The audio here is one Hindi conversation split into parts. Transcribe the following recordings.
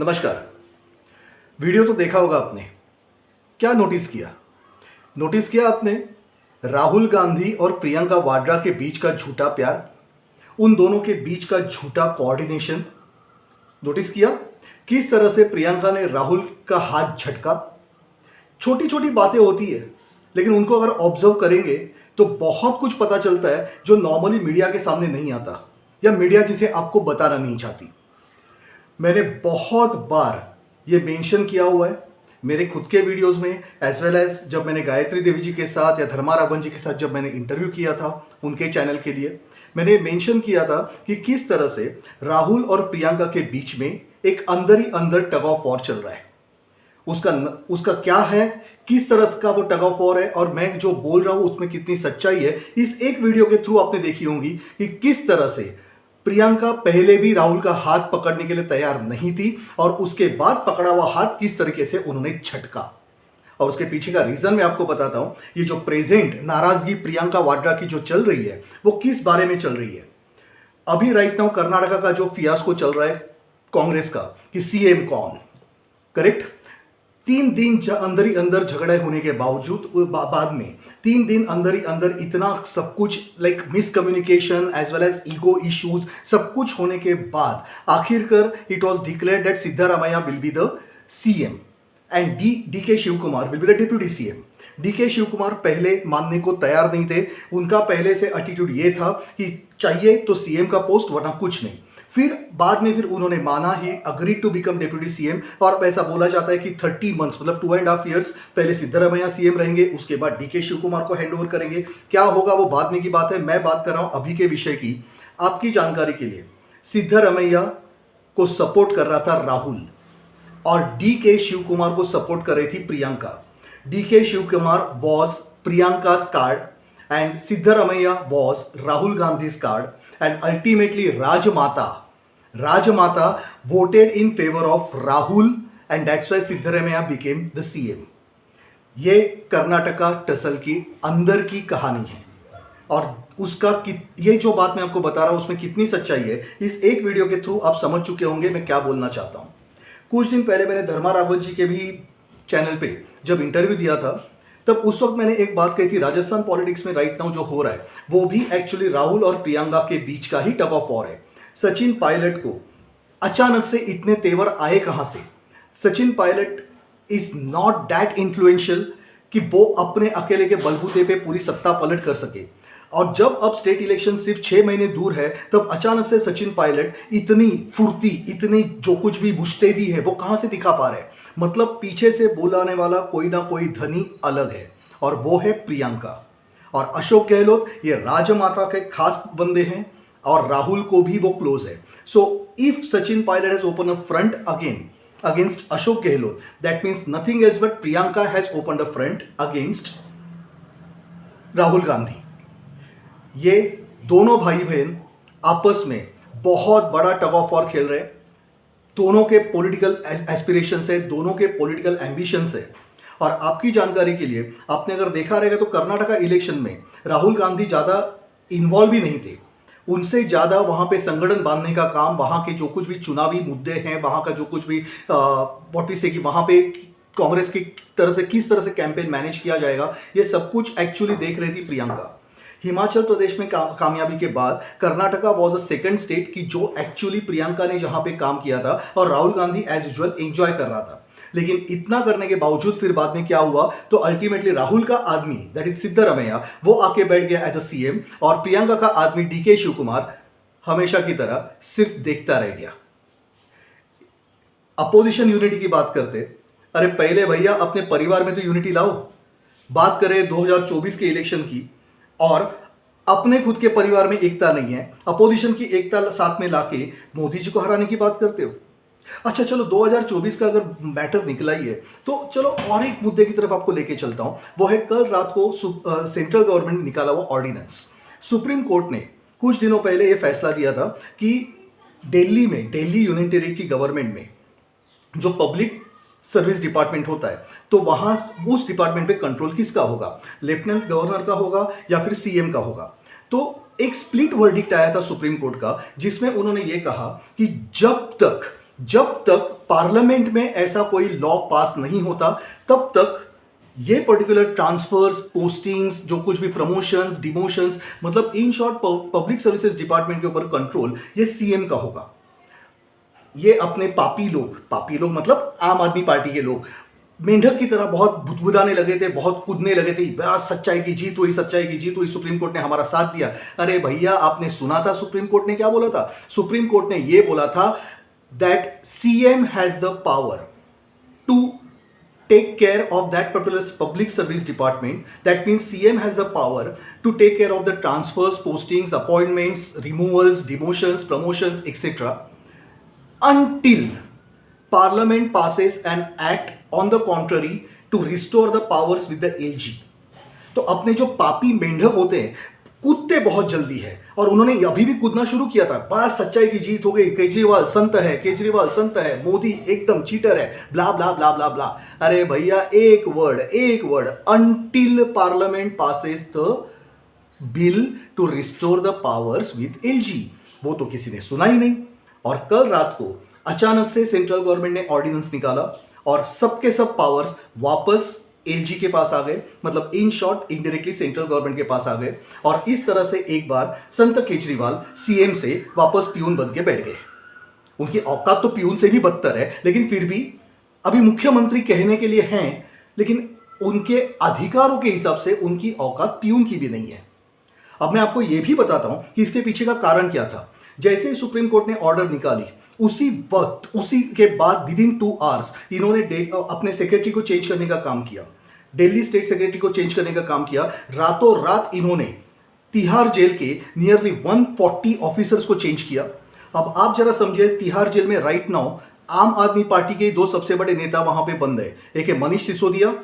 नमस्कार। वीडियो तो देखा होगा आपने। क्या नोटिस किया? नोटिस किया आपने राहुल गांधी और प्रियंका वाड्रा के बीच का झूठा प्यार, उन दोनों के बीच का झूठा कोऑर्डिनेशन। नोटिस किया किस तरह से प्रियंका ने राहुल का हाथ झटका। छोटी छोटी बातें होती है, लेकिन उनको अगर ऑब्जर्व करेंगे तो बहुत कुछ पता चलता है जो नॉर्मली मीडिया के सामने नहीं आता, या मीडिया जिसे आपको बताना नहीं चाहती। मैंने बहुत बार ये मेंशन किया हुआ है मेरे खुद के वीडियोस में, एज वेल एज जब मैंने गायत्री देवी जी के साथ या धर्मा रावण जी के साथ जब मैंने इंटरव्यू किया था उनके चैनल के लिए, मैंने मेंशन किया था कि किस तरह से राहुल और प्रियंका के बीच में एक अंदर ही अंदर टग ऑफ वॉर चल रहा है। उसका क्या है, किस तरह का वो टग ऑफ वॉर है, और मैं जो बोल रहा हूं उसमें कितनी सच्चाई है, इस एक वीडियो के थ्रू आपने देखी होंगी कि किस तरह से प्रियंका पहले भी राहुल का हाथ पकड़ने के लिए तैयार नहीं थी, और उसके बाद पकड़ा हुआ हाथ किस तरीके से उन्होंने झटका। और उसके पीछे का रीजन मैं आपको बताता हूं। ये जो प्रेजेंट नाराजगी प्रियंका वाड्रा की जो चल रही है वो किस बारे में चल रही है। अभी राइट नाउ कर्नाटका का जो फियास्को चल रहा है कांग्रेस का कि सीएम कौन, करेक्ट। 3 दिन अंदर ही अंदर झगड़े होने के बावजूद बाद में 3 दिन अंदर ही अंदर इतना सब कुछ like miscommunication as well as ego issues सब कुछ होने के बाद आखिरकार it was declared that Siddaramaiah will be the CM and DK Shiv Kumar will be the deputy CM. DK Shiv Kumar पहले मानने को तैयार नहीं थे। उनका पहले से एटीट्यूड ये था कि चाहिए तो सीएम का पोस्ट वरना कुछ नहीं। फिर बाद में उन्होंने माना he agree to become deputy CM, और ऐसा बोला जाता है कि 30 मंथ्स मतलब 2.5 ईयर्स पहले सिद्धारामैया सीएम रहेंगे, उसके बाद डीके शिव कुमार को हैंड ओवर करेंगे। क्या होगा वो बाद में की बात है, मैं बात कर रहा हूं अभी के विषय की। आपकी जानकारी के लिए सिद्धारामैया को सपोर्ट कर रहा था राहुल, और डीके शिव कुमार को सपोर्ट कर रही थी Priyanka. DK Shiv Kumar was Priyanka's card and Siddharamaiya was Rahul Gandhi's card, and ultimately Rajmata voted in favor of Rahul, and that's why Siddharamaiya became the CM. ये कर्नाटका टसल की अंदर की कहानी है, और उसका ये जो बात मैं आपको बता रहा हूँ उसमें कितनी सच्चाई है इस एक वीडियो के थ्रू आप समझ चुके होंगे मैं क्या बोलना चाहता हूँ। कुछ दिन पहले मैंने धर्मा रावत जी के भी चैनल पे जब इंटरव्यू दिया था, तब उस वक्त मैंने एक बात कही थी, राजस्थान पॉलिटिक्स में राइट नाउ जो हो रहा है वो भी एक्चुअली राहुल और प्रियंका के बीच का ही टग ऑफ वॉर है। सचिन पायलट को अचानक से इतने तेवर आए कहां से? Sachin Pilot is not that influential कि वो अपने अकेले के बलबूते पे पूरी सत्ता पलट कर सके। और जब अब स्टेट इलेक्शन सिर्फ 6 महीने दूर है, तब अचानक से सचिन पायलट इतनी फुर्ती, इतनी जो कुछ भी मुश्तैदी है वो कहां से दिखा पा रहे हैं? मतलब पीछे से बुलाने वाला कोई ना कोई धनी अलग है, और वो है प्रियंका। और अशोक गहलोत ये राजमाता के खास बंदे हैं, और राहुल को भी वो क्लोज है। So if Sachin Pilot has open a front again against Ashok Gehlot, that means nothing else but Priyanka has opened a front against Rahul Gandhi. ये दोनों भाई बहन आपस में बहुत बड़ा टग ऑफ वॉर खेल रहे हैं। दोनों के पॉलिटिकल एस्पिरेशंस है, दोनों के पॉलिटिकल एम्बिशंस है। और आपकी जानकारी के लिए, आपने अगर देखा रहेगा तो कर्नाटका इलेक्शन में राहुल गांधी ज़्यादा इन्वॉल्व भी नहीं थे। उनसे ज़्यादा वहाँ पे संगठन बांधने का काम, वहाँ के जो कुछ भी चुनावी मुद्दे हैं, वहाँ का जो कुछ भी व्हाट वी से कि वहाँ पे कांग्रेस की तरह से किस तरह से कैंपेन मैनेज किया जाएगा, ये सब कुछ एक्चुअली देख रही थी प्रियंका। हिमाचल प्रदेश में कामयाबी के बाद Karnataka was a second state की जो एक्चुअली प्रियंका ने जहाँ पे काम किया था, और Rahul Gandhi as usual enjoy कर रहा था। लेकिन इतना करने के बावजूद फिर बाद में क्या हुआ, तो अल्टीमेटली राहुल का आदमी दैट इज सिद्धारामैया वो आके बैठ गया एज अ सीएम, और प्रियंका का आदमी डीके शिव कुमार हमेशा की तरह सिर्फ देखता रह गया। अपोजिशन यूनिटी की बात करते, अरे पहले भैया अपने परिवार में तो यूनिटी लाओ। बात करें 2024 के इलेक्शन की, और अपने खुद के परिवार में एकता नहीं है, अपोजिशन की एकता साथ में लाके मोदी जी को हराने की बात करते हो। अच्छा चलो 2024 का अगर मैटर निकला ही है, तो चलो और एक मुद्दे की तरफ आपको लेके चलता हूं। वो है कल रात को सेंट्रल गवर्नमेंट निकाला हुआ ऑर्डिनेंस। सुप्रीम कोर्ट ने कुछ दिनों पहले ये फैसला दिया था कि दिल्ली में, दिल्ली यूनियन टेरिटरी की गवर्नमेंट में जो पब्लिक सर्विस डिपार्टमेंट होता है, तो वहां उस डिपार्टमेंट पे कंट्रोल किसका होगा? लेफ्टिनेंट गवर्नर का होगा या फिर सीएम का होगा। तो एक स्प्लिट वर्डिक्ट आया था सुप्रीम कोर्ट का, जिसमें उन्होंने ये कहा कि जब तक पार्लियामेंट में ऐसा कोई लॉ पास नहीं होता तब तक ये पर्टिकुलर ट्रांसफर्स, पोस्टिंग्स, जो कुछ भी प्रमोशंस, डिमोशंस, मतलब in short public services department के ऊपर कंट्रोल ये सीएम का होगा। ये अपने पापी लोग मतलब आम आदमी पार्टी के लोग मेंढक की तरह बहुत बुदबुदाने लगे थे, बहुत कूदने लगे थे, बस सच्चाई की जीत हुई, सच्चाई की जीत हुई, सुप्रीम कोर्ट ने हमारा साथ दिया। अरे भैया, आपने सुना था सुप्रीम कोर्ट ने क्या बोला था? सुप्रीम कोर्ट ने यह बोला था that CM has the power to take care of that particular public service department. That means CM has the power to take care of the transfers, postings, appointments, removals, demotions, promotions, etc. until Parliament passes an act on the contrary to restore the powers with the LG. तो अपने जो पापी मेंढक होते हैं कूदते बहुत जल्दी है, और उन्होंने अभी भी कूदना शुरू किया था। बस सच्चाई की जीत हो गई, केजरीवाल संत है, मोदी एकदम चीटर है, ब्ला ब्ला ब्ला ब्ला ब्ला। अरे भैया, एक word, until parliament passes the bill to restore the powers with LG, वो तो किसी ने सुना ही नहीं। और कल रात को अचानक से सेंट्रल गवर्नमेंट ने ऑर्डिनेंस निकाला और सबके सब पावर्स वापस एलजी के पास आ गए, मतलब in short indirectly central government के पास आ गए। और इस तरह से एक बार संत केजरीवाल सीएम से वापस पियून बन के बैठ गए। उनकी औकात तो पियून से भी बदतर है, लेकिन फिर भी अभी मुख्यमंत्री कहने के लिए हैं, लेकिन उनके अधिकारों के हिसाब से उनकी औकात पियून की भी नहीं है। अब मैं आपको यह भी बताता हूं कि इसके पीछे का कारण क्या था। जैसे ही सुप्रीम कोर्ट ने ऑर्डर निकाली, उसी के बाद विदिन 2 आवर्स इन्होंने अपने सेक्रेटरी को चेंज करने का काम किया, दिल्ली स्टेट सेक्रेटरी को चेंज करने का काम किया। रातों रात इन्होंने तिहाड़ जेल के नियरली 140 ऑफिसर्स को चेंज किया। अब आप जरा समझिए, तिहाड़ जेल में राइट नाउ आम आदमी पार्टी के 2 सबसे बड़े नेता वहां पे बंद है। एक है Manish Sisodia,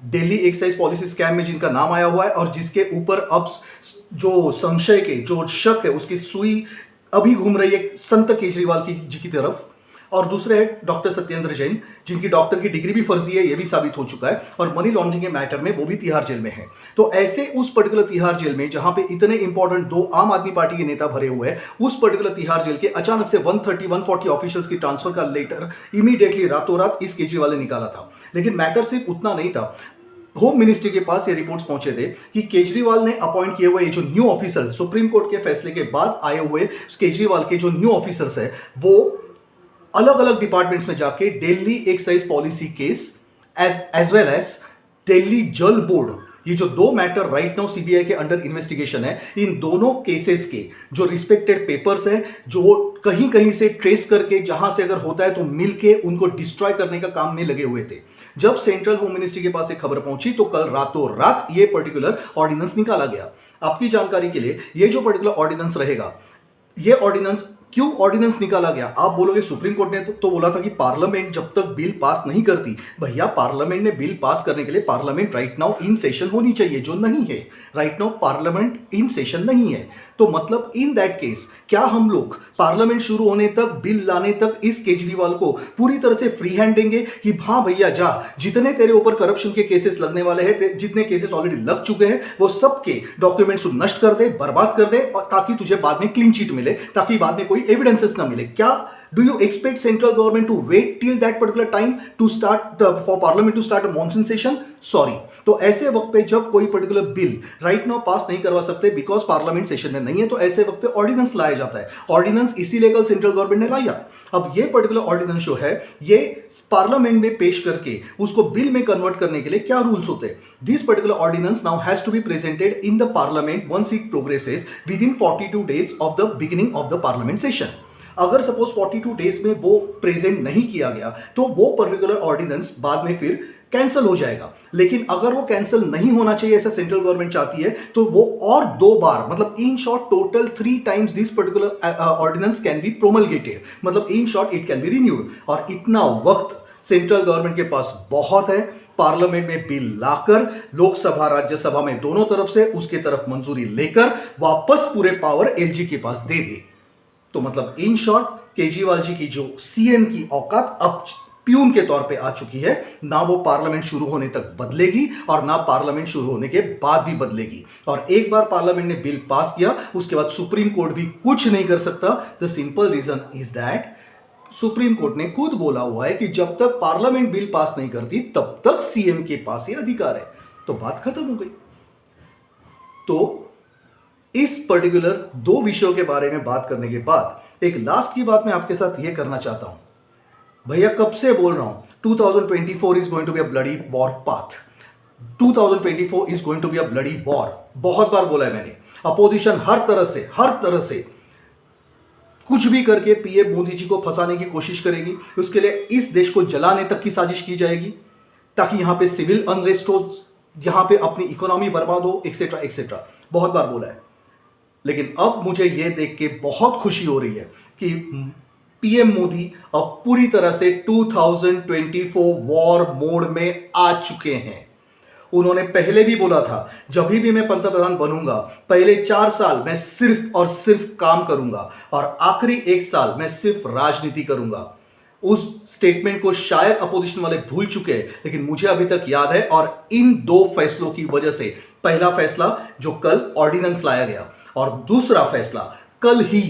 Delhi excise policy scam में जिनका नाम आया हुआ है, और जिसके ऊपर अब जो संशय के जो शक है उसकी सुई अभी घूम रही है संत केजरीवाल जी की तरफ। और दूसरे है डॉक्टर सत्येंद्र जैन, जिनकी डॉक्टर की डिग्री भी फर्जी है, यह भी साबित हो चुका है, और मनी लॉन्ड्रिंग के मैटर में वो भी तिहाड़ जेल में है। तो ऐसे उस पर्टिकुलर तिहाड़ जेल में जहां पे इतने इंपॉर्टेंट 2 आम आदमी पार्टी के नेता भरे हुए हैं, उस पर्टिकुलर तिहाड़ जेल के अचानक से 140 ऑफिशियल्स की ट्रांसफर का लेटर इमीडिएटली रातों रात इस केजरीवाल ने निकाला था। लेकिन मैटर सिर्फ उतना नहीं था। होम मिनिस्ट्री के पास ये रिपोर्ट्स पहुंचे थे कि केजरीवाल ने अपॉइंट किए हुए जो न्यू ऑफिसर्स, सुप्रीम कोर्ट के फैसले के बाद आए हुए केजरीवाल के जो न्यू ऑफिसर्स है, वो अलग अलग डिपार्टमेंट्स में जाके Delhi excise policy case as well as Delhi Jal board, ये जो 2 मैटर राइट नाउ सीबीआई के अंडर इन्वेस्टिगेशन है, इन दोनों केसेस के जो रिस्पेक्टेड पेपर्स हैं, जो कहीं कहीं से ट्रेस करके जहां से अगर होता है तो मिलके उनको डिस्ट्रॉय करने का काम में लगे हुए थे। जब सेंट्रल होम मिनिस्ट्री के पास एक खबर पहुंची तो कल रातों रात ये पर्टिकुलर ऑर्डिनेंस निकाला गया। आपकी जानकारी के लिए, ये जो पर्टिकुलर ऑर्डिनेंस रहेगा, ये ऑर्डिनेंस क्यों ऑर्डिनेंस निकाला गया? आप बोलोगे सुप्रीम कोर्ट ने तो बोला था कि पार्लियामेंट जब तक बिल पास नहीं करती। भैया, पार्लियामेंट ने बिल पास करने के लिए parliament right now in session होनी चाहिए, जो नहीं है। Right now parliament in session नहीं है, तो मतलब इन दैट केस क्या हम लोग पार्लियामेंट शुरू होने तक, बिल लाने तक इस केजरीवाल को पूरी तरह से फ्री हैंड देंगे कि हाँ भैया जा, जितने तेरे ऊपर करप्शन के केसेस लगने वाले हैं, जितने केसेस ऑलरेडी लग चुके हैं, वो सबके डॉक्यूमेंट्स नष्ट कर दे, बर्बाद कर दे, और ताकि तुझे बाद में क्लीन चिट मिले, ताकि बाद में कोई एविडेंसेस ना मिले? क्या do you expect central government to wait till that particular time to start for parliament to start a monsoon session? Sorry. तो ऐसे वक्त पे जब कोई particular bill right now pass नहीं करवा सकते बिकॉज पार्लियामेंट सेशन में नहीं है, तो ऐसे वक्त पे ऑर्डिनेंस लाया जाता है। ऑर्डिनेंस इसीलिए कल सेंट्रल गवर्नमेंट ने लाया। अब ये पर्टिकुलर ऑर्डिनेंस जो है, ये पार्लियामेंट में पेश करके उसको बिल में कन्वर्ट करने के लिए क्या रूल्स होते हैं? This particular ordinance now has to be presented in the parliament once it progresses with in 42 days of the beginning of the parliament session. अगर सपोज 42 डेज में वो प्रेजेंट नहीं किया गया तो वो पर्टिकुलर ऑर्डिनेंस बाद में फिर कैंसिल हो जाएगा। लेकिन अगर वो कैंसिल नहीं होना चाहिए, ऐसा सेंट्रल गवर्नमेंट चाहती है, तो वो और 2 बार, मतलब in short total 3 times this particular ordinance can be promulgated, मतलब in short it can be renewed. और इतना वक्त सेंट्रल गवर्नमेंट के पास बहुत है पार्लियामेंट में बिल लाकर, लोकसभा राज्यसभा में दोनों तरफ से उसके तरफ मंजूरी लेकर वापस पूरे पावर एलजी के पास दे दे। तो मतलब इन शॉर्ट केजरीवाल जी की जो सीएम की औकात अब प्यून के तौर पे आ चुकी है। ना वो पार्लियामेंट शुरू होने तक बदलेगी और ना पार्लियामेंट शुरू होने के बाद भी बदलेगी। और एक बार पार्लियामेंट ने बिल पास किया, उसके बाद सुप्रीम कोर्ट भी कुछ नहीं कर सकता। The simple reason is that supreme court ने खुद बोला हुआ है कि जब तक पार्लियामेंट बिल पास नहीं करती तब तक सीएम के पास ये अधिकार है। तो बात खत्म हो गई। तो इस पर्टिकुलर दो विषयों के बारे में बात करने के बाद एक लास्ट की बात मैं आपके साथ ये करना चाहता हूं। भैया कब से बोल रहा हूं 2024 is going to be a bloody war path. 2024 is going to be a bloody war. बहुत बार बोला है मैंने। अपोजिशन हर तरह से कुछ भी करके पीएम मोदी जी को फंसाने की कोशिश करेगी। उसके लिए इस देश को जलाने तक की साजिश की जाएगी ताकि यहां पे सिविल अनरेस्ट हो, यहां पे अपनी इकोनॉमी बर्बाद हो, एक्सेट्रा एक्सेट्रा। बहुत बार बोला है। लेकिन अब मुझे यह देख के बहुत खुशी हो रही है कि पीएम मोदी अब पूरी तरह से 2024 वॉर मोड में आ चुके हैं। उन्होंने पहले भी बोला था जब भी मैं पंतप्रधान बनूंगा पहले 4 साल मैं सिर्फ और सिर्फ काम करूंगा और आखिरी 1 साल मैं सिर्फ राजनीति करूंगा। उस स्टेटमेंट को शायद अपोजिशन वाले भूल चुके हैं, लेकिन मुझे अभी तक याद है। और इन 2 फैसलों की वजह से, पहला फैसला जो कल ऑर्डिनेंस लाया गया और दूसरा फैसला कल ही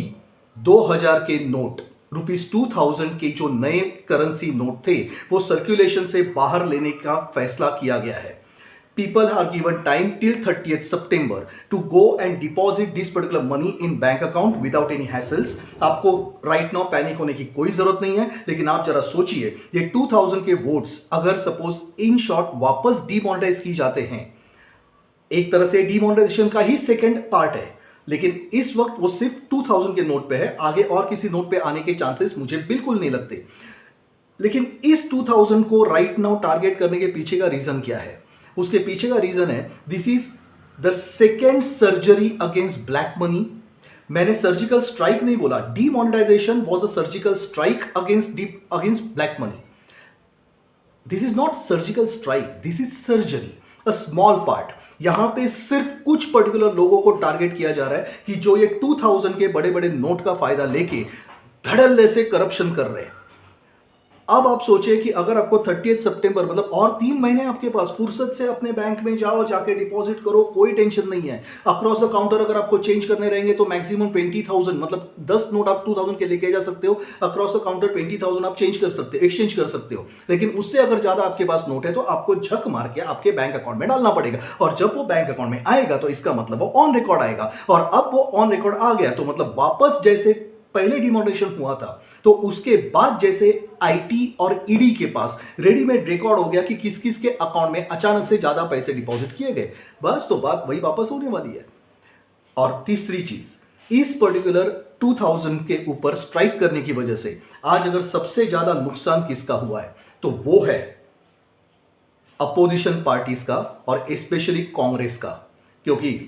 2000 के नोट, ₹2000 के जो नए करेंसी नोट थे वो सर्कुलेशन से बाहर लेने का फैसला किया गया है। People are given time till 30th September to go and deposit this particular money in bank account without any hassles। आपको right now पैनिक होने की कोई जरूरत नहीं है। लेकिन आप जरा सोचिए, ये 2000 के वोट्स अगर सपोज इन शॉर्ट वापस डिमोनेटाइज की जाते हैं, एक तरह से डिमोनेटाइजेशन का ही सेकेंड पार्ट है, लेकिन इस वक्त वो सिर्फ 2000 के नोट पे है। आगे और किसी नोट पे आने के चांसेस मुझे बिल्कुल नहीं लगते। लेकिन इस 2000 को राइट नाउ टारगेट करने के पीछे का रीजन क्या है? उसके पीछे का रीजन है this is the second surgery against black money. मैंने सर्जिकल स्ट्राइक नहीं बोला, demonetisation was a surgical strike against black money. This is not surgical strike, this is surgery, a small part. यहां पे सिर्फ कुछ पर्टिकुलर लोगों को टारगेट किया जा रहा है कि जो ये 2000 के बड़े बड़े नोट का फायदा लेके धड़ल्ले से करप्शन कर रहे हैं। अब आप सोचिए कि अगर आपको 30 सितंबर मतलब और 3 महीने आपके पास, फुर्सत से अपने बैंक में जाओ, जाके डिपॉजिट करो, कोई टेंशन नहीं है। अक्रॉस द काउंटर अगर आपको चेंज करने रहेंगे तो मैक्सिमम 20,000 मतलब 10 नोट आप 2000 के लेके जा सकते हो। अक्रॉस द काउंटर 20,000 आप चेंज कर सकते हो, एक्सचेंज कर सकते हो। लेकिन उससे अगर ज्यादा आपके पास नोट है तो आपको झक मार के आपके बैंक अकाउंट में डालना पड़ेगा। और जब वो बैंक अकाउंट में आएगा तो इसका मतलब वो ऑन रिकॉर्ड आएगा। और अब वो ऑन रिकॉर्ड आ गया तो मतलब वापस जैसे पहले डिमोनेटाइजेशन हुआ था तो उसके बाद जैसे आईटी और ईडी के पास रेडीमेड रिकॉर्ड हो गया कि किस किस के अकाउंट में अचानक से ज्यादा पैसे डिपॉजिट किए गए, बस तो बात वही वापस होने वाली है। और तीसरी चीज, इस पर्टिकुलर 2000 के ऊपर स्ट्राइक करने की वजह से आज अगर सबसे ज्यादा नुकसान किसका हुआ है तो वो है अपोजिशन पार्टीज का और स्पेशली कांग्रेस का। क्योंकि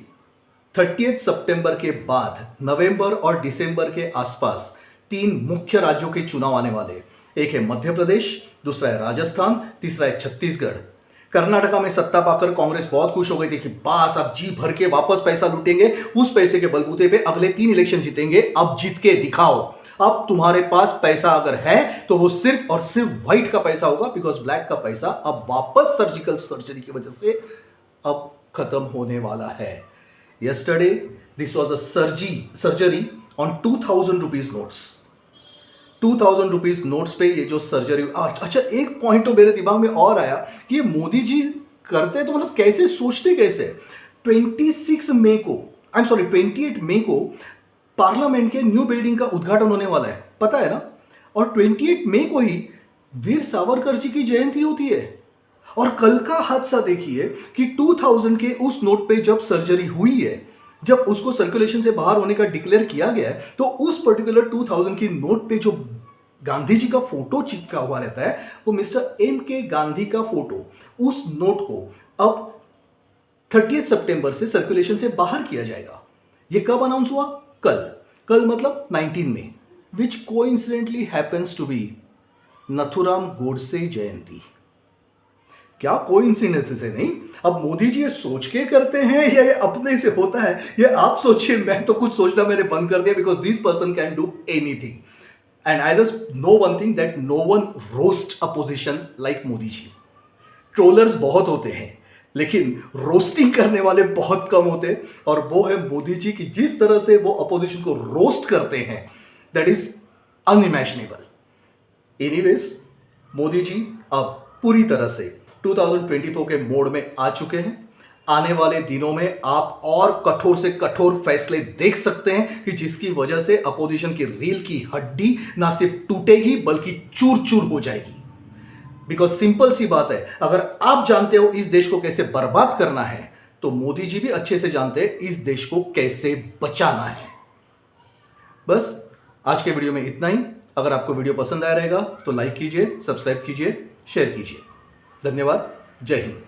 30 सितंबर के बाद नवंबर और दिसंबर के आसपास 3 मुख्य राज्यों के चुनाव आने वाले। एक है मध्य प्रदेश, दूसरा है राजस्थान, तीसरा है छत्तीसगढ़। कर्नाटका में सत्ता पाकर कांग्रेस बहुत खुश हो गई थी कि बस अब जी भर के वापस पैसा लूटेंगे, उस पैसे के बलबूते पे अगले 3 इलेक्शन जीतेंगे, अब जीत के दिखाओ। अब तुम्हारे पास पैसा अगर है तो वो सिर्फ और सिर्फ व्हाइट का पैसा होगा, बिकॉज ब्लैक का पैसा अब वापस सर्जिकल सर्जरी की वजह से अब खत्म होने वाला है। Yesterday, this was a surgery on 2000 rupees notes. 2000 rupees notes पे ये जो सर्जरी। अच्छा, एक पॉइंट तो मेरे दिमाग में और आया कि ये मोदी जी करते तो मतलब कैसे, सोचते कैसे। 28 मई को पार्लियामेंट के न्यू बिल्डिंग का उद्घाटन होने वाला है, पता है ना। और 28 मई को ही वीर सावरकर जी की जयंती होती है। और कल का हादसा देखिए कि 2000 के उस नोट पे जब सर्जरी हुई है, जब उसको सर्कुलेशन से बाहर होने का डिक्लेयर किया गया है, तो उस पर्टिकुलर 2000 की नोट पे जो गांधी जी का फोटो चिपका हुआ रहता है वो मिस्टर एम के गांधी का फोटो, उस नोट को अब 30 सितंबर से सर्कुलेशन से बाहर किया जाएगा। ये कब अनाउंस हुआ? कल मतलब 19 में, which coincidentally happens to be Nathuram Godse जयंती। क्या कोइंसिडेंस है? नहीं। अब मोदी जी ये सोच के करते हैं या ये अपने से होता है, ये आप सोचिए। मैं तो कुछ सोचना मैंने बंद कर दिया, because this person can do anything. And I just know one thing, that no one roast opposition like Modi ji. Trollers बहुत होते हैं लेकिन रोस्टिंग करने वाले बहुत कम होते हैं, और वो है मोदी जी की जिस तरह से वो अपोजिशन को रोस्ट करते हैं, that is unimaginable. Anyways, Modi ji अब पूरी तरह से 2024 के मोड में आ चुके हैं। आने वाले दिनों में आप और कठोर से कठोर फैसले देख सकते हैं कि जिसकी वजह से अपोजिशन की रील की हड्डी ना सिर्फ टूटेगी बल्कि चूर चूर हो जाएगी। बिकॉज सिंपल सी बात है, अगर आप जानते हो इस देश को कैसे बर्बाद करना है तो मोदी जी भी अच्छे से जानते हैं इस देश को कैसे बचाना है। बस आज के वीडियो में इतना ही। अगर आपको वीडियो पसंद आया रहेगा तो लाइक कीजिए, सब्सक्राइब कीजिए, शेयर कीजिए। धन्यवाद। जय हिंद।